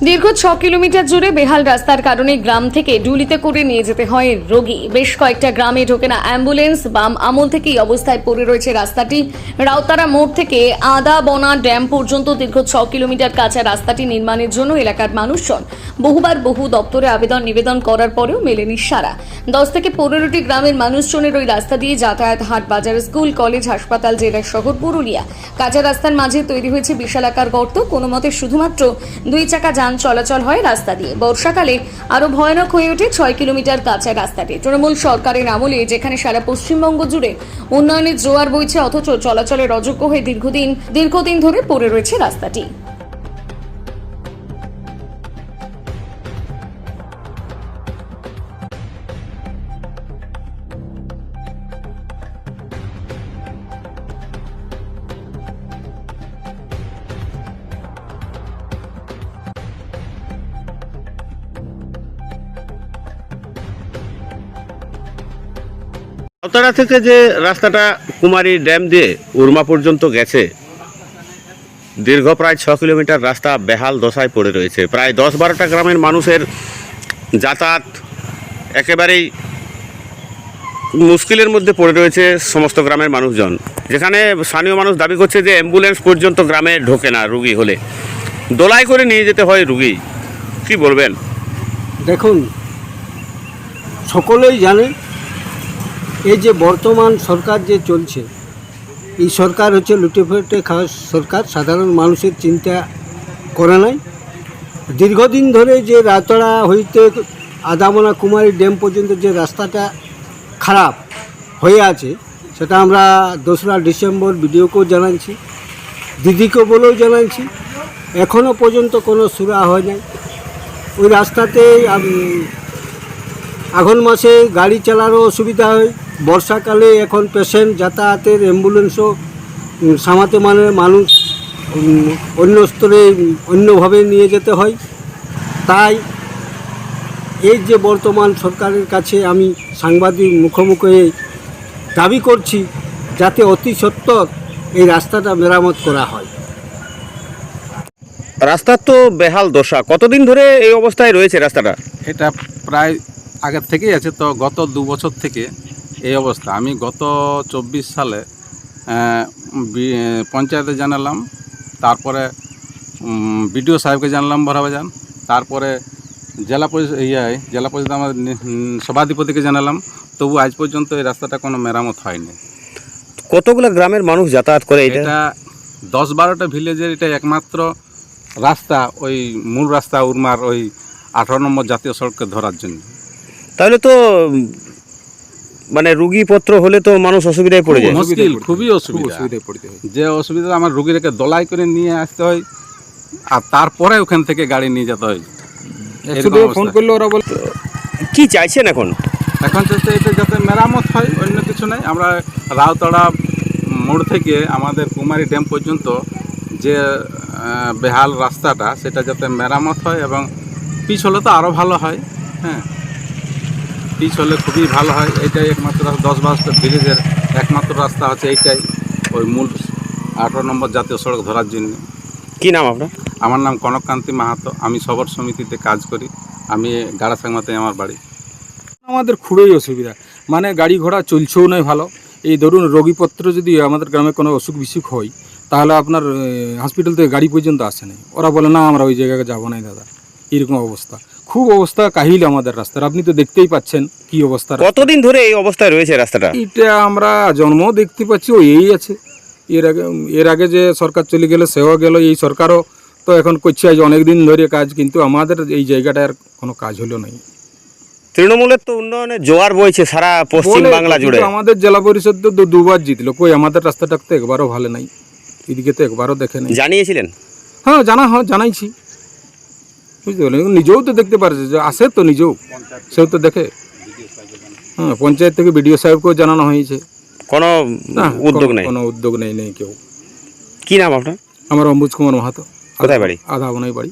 দীর্ঘ 6 কিলোমিটার জুড়ে বেহাল রাস্তার কারণে গ্রাম থেকে ডুলিতে করে নিয়ে যেতে হয় রোগী। বেশ কয়েকটা গ্রামে ঢোকে না অ্যাম্বুলেন্স। বাম আমল থেকেই অবস্থায় পড়ে রয়েছে রাস্তাটি। রাউতারা মোড় থেকে আদাবনা ড্যাম পর্যন্ত দীর্ঘ 6 কিলোমিটার কাঁচা রাস্তাটি নির্মাণের জন্য এলাকার মানুষজন বহুবার বহু দপ্তরে আবেদন নিবেদন করার পরেও মেলেনি সাড়া। 10 থেকে 15টি গ্রামের মানুষজনের ওই রাস্তা দিয়ে যাতায়াত, হাট বাজার, স্কুল, কলেজ, হাসপাতাল, জেলা শহর, পুরুলিয়া। কাঁচা রাস্তার মাঝে তৈরি হয়েছে বিশালাকার গর্ত। কোনো মতে শুধুমাত্র 2 চাকা যান চলাচল হয় রাস্তা দিয়ে। বর্ষাকালে আরো ভয়ানক হয়ে ওঠে 6 কিলোমিটার কাঁচা রাস্তাটি। তৃণমূল সরকারের আমলে যেখানে সারা পশ্চিমবঙ্গ জুড়ে উন্নয়নের জোয়ার বইছে, অথচ চলাচলের অযোগ্য হয়ে দীর্ঘদিন ধরে পড়ে রয়েছে রাস্তাটি। রাউতারা থেকে যে রাস্তাটা কুমারী ড্যাম দিয়ে উরমা পর্যন্ত গেছে, দীর্ঘ প্রায় 6 কিলোমিটার রাস্তা বেহাল দশায় পড়ে রয়েছে। প্রায় 10-12টা গ্রামের মানুষের যাতায়াত একেবারেই মুশকিলের মধ্যে পড়ে রয়েছে সমস্ত গ্রামের মানুষজন। যেখানে স্থানীয় মানুষ দাবি করছে যে অ্যাম্বুলেন্স পর্যন্ত গ্রামে ঢোকে না, রুগী হলে দোলাই করে নিয়ে যেতে হয় রুগী। কি বলবেন? দেখুন, সকলেই জানে এই যে বর্তমান সরকার যে চলছে, এই সরকার হচ্ছে লুটেফুটে খাওয়া সরকার। সাধারণ মানুষের চিন্তা করে নাই। দীর্ঘদিন ধরে যে রাউতারা হইতে আদামনা কুমারী ড্যাম পর্যন্ত যে রাস্তাটা খারাপ হয়ে আছে, সেটা আমরা 2রা ডিসেম্বর ভিডিওকেও জানাচ্ছি, দিদিকে বলেও জানাচ্ছি। এখনও পর্যন্ত কোনো সুরা হয় নাই। ওই রাস্তাতে আঘন মাসে গাড়ি চালারও অসুবিধা হয়। বর্ষাকালে এখন পেশেন্ট যাতায়াতের অ্যাম্বুলেন্সও সামাতে মানুষ অন্য স্তরে অন্যভাবে নিয়ে যেতে হয়। তাই এই যে বর্তমান সরকারের কাছে আমি সাংবাদিক মুখোমুখি দাবি করছি, যাতে অতি সত্বর এই রাস্তাটা মেরামত করা হয়। রাস্তার তো বেহাল দশা। কতদিন ধরে এই অবস্থায় রয়েছে রাস্তাটা? এটা প্রায় আগের থেকেই আছে। তো গত 2 বছর থেকে এই অবস্থা। আমি গত 24 সালে পঞ্চায়েতে জানালাম, তারপরে বিডিও সাহেবকে জানালাম বড়াবাজার, তারপরে জেলা পরিষদ আমার সভাধিপতিকে জানালাম। তবু আজ পর্যন্ত এই রাস্তাটা কোনো মেরামত হয়নি। কতগুলো গ্রামের মানুষ যাতায়াত করে? এটা 10-12টা ভিলেজের এটা একমাত্র রাস্তা, ওই মূল রাস্তা উরমার ওই 18 নম্বর জাতীয় সড়ককে ধরার জন্য। তাহলে তো মানে রুগীপত্র হলে তো মানুষ অসুবিধায় পড়ে যায়। মুশকিল, খুবই অসুবিধায় পড়তে হয়। যে অসুবিধা, আমার রুগীকে দলাই করে নিয়ে আসতে হয়, আর তারপরে ওখান থেকে গাড়ি নিয়ে যেতে হয়। ফোন করলে ওরা বলে কি চাইছেন এখন? এখন চাইছে এটা যাতে মেরামত হয়, অন্য কিছু নাই। আমরা রাউতারা মোড় থেকে আমাদের কুমারী ড্যাম পর্যন্ত যে বেহাল রাস্তাটা, সেটা যাতে মেরামত হয়, এবং পিচ হলে তো আরও ভালো হয়। হ্যাঁ, পিচ হলে খুবই ভালো হয়। এটাই একমাত্র 10-12টা ভিলেজের একমাত্র রাস্তা হচ্ছে এইটাই, ওই মূল 18 নম্বর জাতীয় সড়ক ধরার জন্য। কি নাম আপনার? আমার নাম কনককান্তি মাহাতো। আমি সবর সমিতিতে কাজ করি। আমি গাড়াসাংমাতে আমার বাড়ি। আমাদের খুবই অসুবিধা, মানে গাড়ি ঘোড়া চলছেও নয় ভালো। এই ধরুন রোগীপত্র যদি আমাদের গ্রামে কোনো অসুখ বিসুখ হয়, তাহলে আপনার হসপিটাল থেকে গাড়ি পর্যন্ত আসে নাই। ওরা বলে না আমরা ওই জায়গায় যাবো না দাদা। এরকম অবস্থা, খুব অবস্থা কাহিল আমাদের রাস্তার। আপনি তো দেখতেই পাচ্ছেন কি অবস্থা। কতদিন ধরে এই অবস্থায় রয়েছে রাস্তাটা? এটা আমরা জন্মও দেখতে পাচ্ছি এই আছে। এর আগে যে সরকার চলে গেল সেও গেল, এই সরকারও তো এখন করছে আজ অনেকদিন ধরে কাজ, কিন্তু আমাদের এই জায়গাটার কোনো কাজ হলো নাই। তৃণমূলের তো উন্নয়নের জোয়ার বইছে সারা পশ্চিম বাংলা জুড়ে। আমাদের জেলা পরিষদ তো 2বার জিতলো, কই আমাদের রাস্তাটা তো একবারও ভালো নাই। এদিকে তো একবারও দেখে নাই। জানিয়েছিলেন? হ্যাঁ জানাইছি, বুঝতে পারলেন। নিজেও তো দেখতে পারছে, যে আসে তো নিজেও, সেও তো দেখে। হ্যাঁ, পঞ্চায়েত থেকে বিডিও সাহেবকেও জানানো হয়েছে। কোনো উদ্যোগ নেই? কোনো উদ্যোগ নেই কেউ। কি নাম আপনার? আমার অম্বুজ কুমার মাহাতো। কোথায় বাড়ি? আদাবনাই বাড়ি।